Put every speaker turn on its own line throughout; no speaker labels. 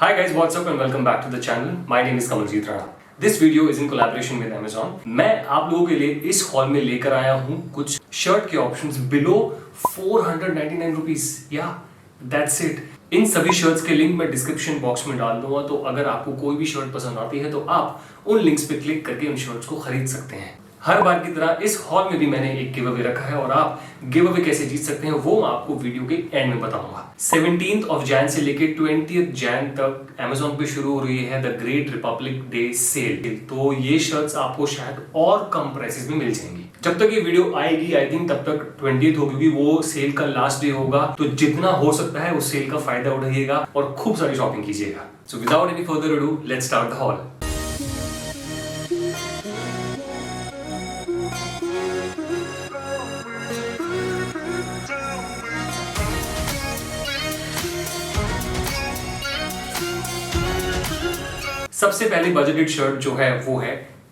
Hi guys, what's up and welcome back to the channel. My name is Kamaljeet Rana. This video is in collaboration with Amazon. मैं आप लोगों के लिए इस hall में लेकर आया हूँ कुछ शर्ट के ऑप्शंस बिलो 499 रुपीज. या दैट्स इट. इन सभी शर्ट्स के लिंक मैं डिस्क्रिप्शन बॉक्स में डाल दूंगा, तो अगर आपको कोई भी शर्ट पसंद आती है तो आप उन लिंक्स पे क्लिक करके उन शर्ट्स को खरीद सकते हैं. हर बार की तरह इस हॉल में भी मैंने एक गिव अवे रखा है और आप गिव अवे कैसे जीत सकते हैं वो मैं आपको वीडियो के एंड में बताऊंगा. 17 जैन से लेके 20 जैन तक Amazon पे शुरू हो रही है the great republic day sale. तो ये शर्ट्स आपको शायद और कम प्राइसेस में मिल जाएंगी. जब तक ये वीडियो आएगी आई थिंक तब तक 20 हो, क्योंकि वो सेल का लास्ट डे होगा. तो जितना हो सकता है उस सेल का फायदा उठाइएगा और खूब सारी शॉपिंग कीजिएगा. So without any further ado let's start the hall. सबसे पहली बजटेड शर्ट जो है वो है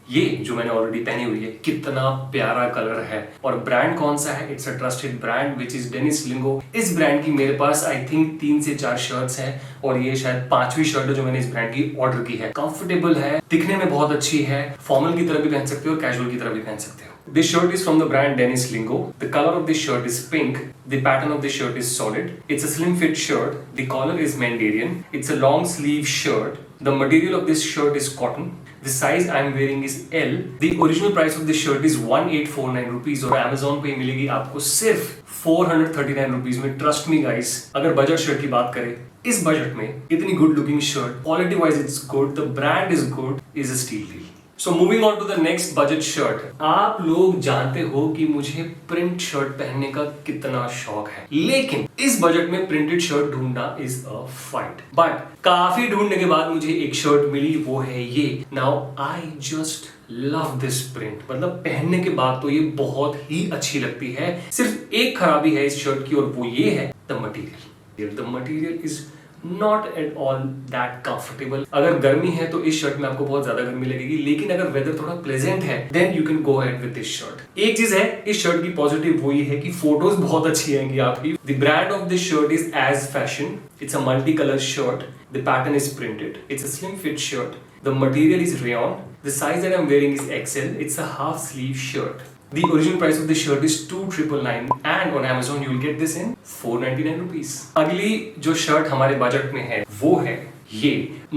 ये जो मैंने ऑलरेडी पहनी हुई है. कितना प्यारा कलर है और ब्रांड कौन सा है? It's a trusted brand which is Dennis Lingo. इस ब्रांड की मेरे पास आई थिंक 3 से 4 शर्ट्स हैं और ये शायद 5वीं शर्ट है जो मैंने इस ब्रांड की ऑर्डर की है. कंफर्टेबल है, दिखने में बहुत अच्छी है, फॉर्मल की तरह भी पहन सकते हो और कैजुअल की तरह भी पहन सकते हो. This shirt is from the brand Dennis Lingo. The color of this shirt is pink. The pattern of this shirt is solid. It's a slim fit shirt. The collar is Mandarin. It's a long sleeve shirt. The material of this shirt is cotton. The size I am wearing is L. The original price of this shirt is 1849 rupees और Amazon पे मिलेगी आपको सिर्फ 439 rupees में. Trust me guys, अगर budget shirt की बात करें इस बजट में इतनी good looking shirt, quality wise it's good, the brand is good, is a steal deal. So moving on to the next budget shirt. आप लोग जानते हो कि मुझे प्रिंट शर्ट पहनने का कितना शौक है, लेकिन इस बजट में प्रिंटेड शर्ट ढूंढना इज अ फाइट. बट काफी ढूंढने के बाद मुझे एक शर्ट मिली, वो है ये. Now I just love this print. मतलब पहनने के बाद तो ये बहुत ही अच्छी लगती है. सिर्फ एक खराबी है इस शर्ट की और वो ये है the material. The material is not at all that comfortable. अगर गर्मी है तो इस शर्ट में आपको बहुत ज्यादा गर्मी लगेगी, लेकिन अगर वेदर थोड़ा प्लेजेंट है then you can go ahead with this shirt. एक चीज है इस शर्ट की पॉजिटिव, वो ये है कि फोटोज बहुत अच्छी आएंगी आपकी. The brand of this shirt is edge fashion. It's a multi colour shirt. The pattern is printed. It's a slim fit shirt. The material is rayon. The size that I am wearing is XL. It's a half sleeve shirt. The original price of this shirt is 2,999 and on Amazon you will get this in 499 rupees. अगली जो shirt हमारे budget में है वो है ये.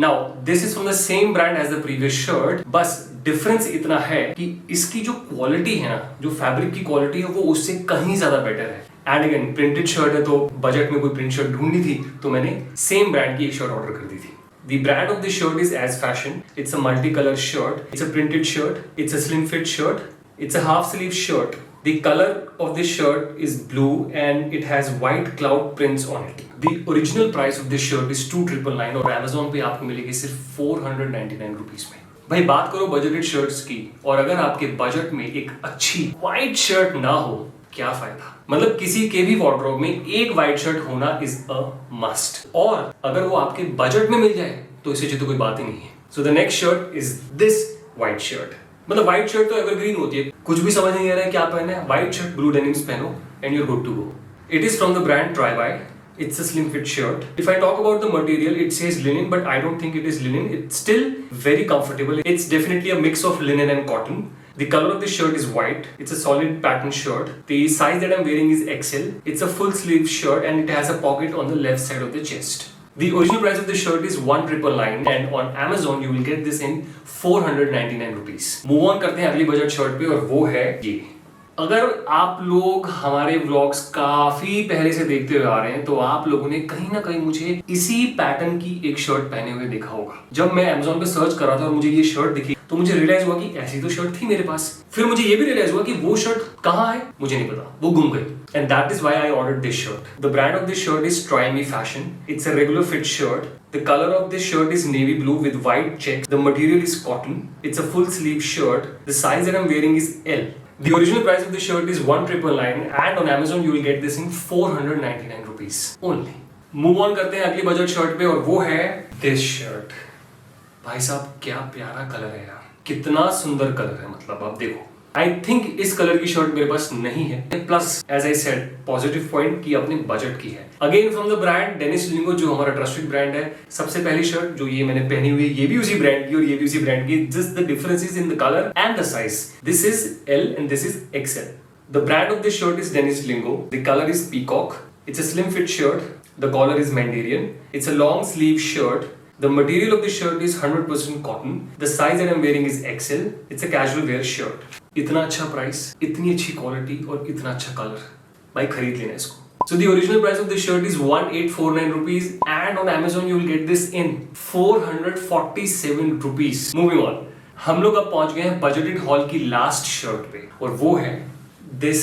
Now this is from the same brand as the previous shirt, बस difference इतना है कि इसकी जो क्वालिटी है ना, जो फैब्रिक की क्वालिटी है वो उससे कहीं ज्यादा बेटर है. एंड अगेन प्रिंटेड शर्ट है तो बजट में कोई प्रिंट शर्ट ढूंढनी थी तो मैंने सेम ब्रांड की एक शर्ट ऑर्डर कर दी थी. The brand of this shirt is as fashion. It's a multi-color shirt. It's a printed shirt. It's a slim fit shirt. It's a half sleeve shirt. The color of this shirt is blue and it has white cloud prints on it. The original price of this shirt is 2,999 और Amazon पे आपको मिलेगी सिर्फ 499 rupees में. भाई बात करो budgeted shirts की, और अगर आपके बजट में एक अच्छी व्हाइट शर्ट ना हो क्या फायदा. मतलब किसी के भी वार्डरोब में एक व्हाइट शर्ट होना इज अ मस्ट, और अगर वो आपके बजट में मिल जाए तो इससे तो कोई बात ही नहीं है. So the next shirt is this white shirt. मतलब व्हाइट शर्ट तो एवरग्रीन होती है, कुछ भी समझ नहीं आ रहा है क्या पहनना है, व्हाइट शर्ट ब्लू डेनिम्स पहनो and you are good to go. It is from the brand Try Buy. It's a slim fit shirt. If I talk about the material, it says linen, but I don't think it is linen. It's still very comfortable. It's definitely a mix of linen and cotton. The color of this shirt is white. It's a solid pattern shirt. The size that I'm wearing is XL. It's a full sleeve shirt and it has a pocket on the left side of the chest. The original price of this shirt is 1,999 and on Amazon you will get this in 499 rupees. Move on करते हैं अगली budget shirt पे और वो है ये. अगर आप लोग हमारे व्लॉग्स काफी पहले से देखते हुए आ रहे हैं तो आप लोगों ने कहीं ना कहीं मुझे इसी पैटर्न की एक शर्ट पहने हुए देखा होगा. जब मैं Amazon पे सर्च कर रहा था और मुझे ये शर्ट दिखी तो मुझे रियलाइज हुआ कि ऐसी तो शर्ट थी मेरे पास. फिर मुझे ये भी रियलाइज हुआ कि वो शर्ट कहाँ है मुझे नहीं पता, वो गुम गई. And that is why I ordered this shirt. The brand of this shirt is Try Me Fashion. It's a regular fit shirt. The color of this shirt is navy blue with white checks. The material is cotton. It's a full sleeve shirt. The size that I'm wearing is L. The original price of this shirt is 1,999 and on Amazon you will get this in 499 rupees only. Move on करते हैं अगली budget shirt पे और वो है this shirt. भाई साहब क्या प्यारा कलर है यार, कितना सुंदर कलर है. मतलब आप देखो आई थिंक इस कलर की शर्ट मेरे पास नहीं है। Plus as I said positive point की अपने बजट की है। Again from the brand Dennis Lingo, जो हमारा ट्रस्टेड ब्रांड है। सबसे पहली शर्ट जो ये मैंने पहनी हुई है, ये भी उसी ब्रांड की और ये भी उसी ब्रांड की। Just the difference is in the colour and the size. This is L and this is XL. The brand of this shirt is Denis Lingo. The color is peacock. It's a slim fit shirt. The collar is Mandarin. It's a long sleeve shirt. The material of the shirt is 100% cotton. The size that I'm wearing is XL. It's a casual wear shirt. इतना अच्छा price, इतनी अच्छी quality और इतना अच्छा colour, भाई खरीद लेना इसको। So the original price of this shirt is 1849 rupees and on Amazon you will get this in 447 rupees. Moving on, हम लोग अब पहुंच गए हैं बजटेड हॉल की लास्ट शर्ट पे और वो है दिस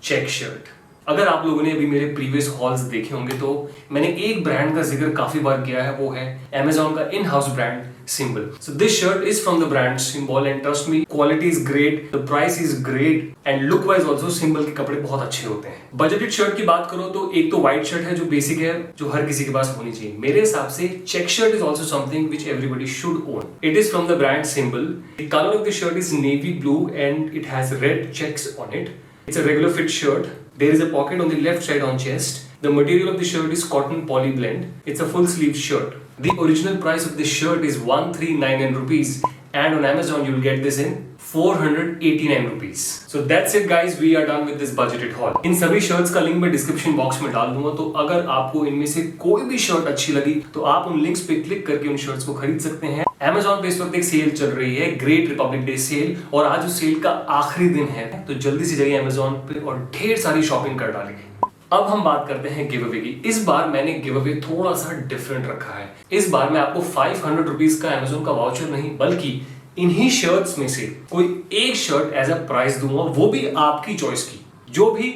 चेक शर्ट। अगर आप लोगों ने अभी मेरे प्रीवियस हॉल्स देखे होंगे तो मैंने एक ब्रांड का जिक्र काफी बार किया है, वो है Amazon का in house brand symbol. So this shirt is from the brand symbol and trust me, quality is great, the price is great and look wise also symbol के कपड़े बहुत अच्छे होते हैं। बजटेड शर्ट की बात करो तो एक तो व्हाइट शर्ट है जो बेसिक है, जो हर किसी के पास होनी चाहिए। मेरे हिसाब से check shirt is also something which everybody should own. It is from the brand Symbol. The colour of the shirt is navy blue and it has red checks on it. It's a regular fit shirt. There is a pocket on the left side on chest. The material of the shirt is cotton poly blend. It's a full sleeve shirt. The original price of this shirt is 1399 rupees and on Amazon you will get this in 489 rupees. So that's it guys, we are done with this budgeted haul. इन सभी shirts का link मैं description box में डाल दूंगा, तो अगर आपको इनमें से कोई भी shirt अच्छी लगी तो आप उन links पे click करके उन shirts को खरीद सकते हैं। Amazon पे इस वक्त एक सेल चल रही है, ग्रेट रिपब्लिक डे सेल, और आज उस सेल का आखिरी दिन है, तो जल्दी से जाइए Amazon पे और ढेर सारी शॉपिंग कर डालिए। अब हम बात करते हैं गिव अवे की। इस बार मैंने गिव अवे थोड़ा सा डिफरेंट रखा है। इस बार मैं आपको 500 रुपीज का Amazon का वाउचर नहीं, बल्कि इन्हीं शर्ट्स में से कोई एक शर्ट एज अ प्राइस दूंगा, वो भी आपकी चॉइस की। जो भी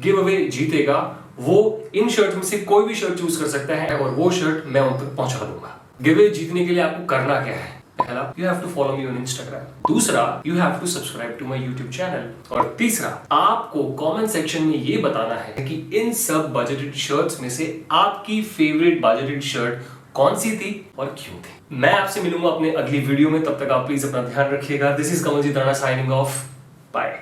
गिव अवे जीतेगा वो इन शर्ट में से कोई भी शर्ट चूज कर सकता है और वो शर्ट मैं उन तक पहुंचा दूंगा। गिव अवे जीतने के लिए आपको करना क्या है? पहला, you have to follow me on Instagram. दूसरा, you have to subscribe to my YouTube channel. और तीसरा, आपको कमेंट सेक्शन में ये बताना है कि इन सब बजटेड शर्ट्स में से आपकी फेवरेट बजटेड शर्ट कौन सी थी और क्यों थी। मैं आपसे मिलूंगा अपने अगली वीडियो में, तब तक आप प्लीज अपना ध्यान रखिएगा। This is Kamaljeet Rana signing off, bye.